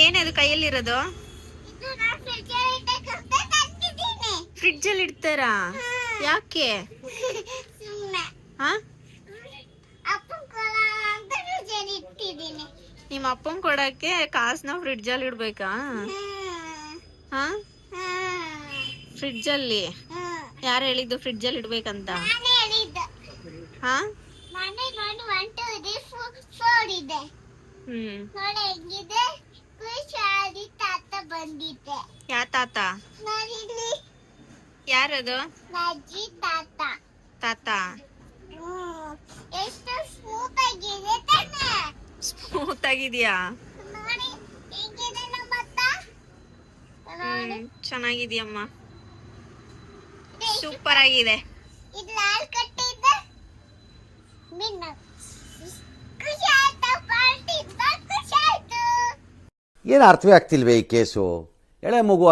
ಏನದು ಕೈಯಲ್ಲಿರೋದು? ಫ್ರಿಡ್ಜ್ ಅಲ್ಲಿ ಇಡ್ತಾರಾ? ಯಾಕೆ? ನಿಮ್ಮ ಅಪ್ಪನ್ ಕೊಡಕ್ಕೆ ಕಾಸನ್ನ ಫ್ರಿಡ್ಜ್ ಅಲ್ಲಿ ಇಡ್ಬೇಕಾ? ಹಾ, ಫ್ರಿಡ್ಜ್ ಅಲ್ಲಿ ಯಾರು ಹೇಳಿದ್ದು ಫ್ರಿಡ್ಜ್ ಅಲ್ಲಿ ಇಡ್ಬೇಕಂತ? ಹಾ, ಯಾ ತಾತ? ಯಾರದು ತಾತ? ಸ್ಮೂತ್ ಆಗಿದ್ಯಾ? ಚೆನ್ನಾಗಿದ್ಯಮ್ಮ, ಸೂಪರ್ ಆಗಿದೆ. ಏನು ಅರ್ಥವೇ ಆಗ್ತಿಲ್ವೇ ಈ ಕೇಸು? ಎಳೆ ಮಗು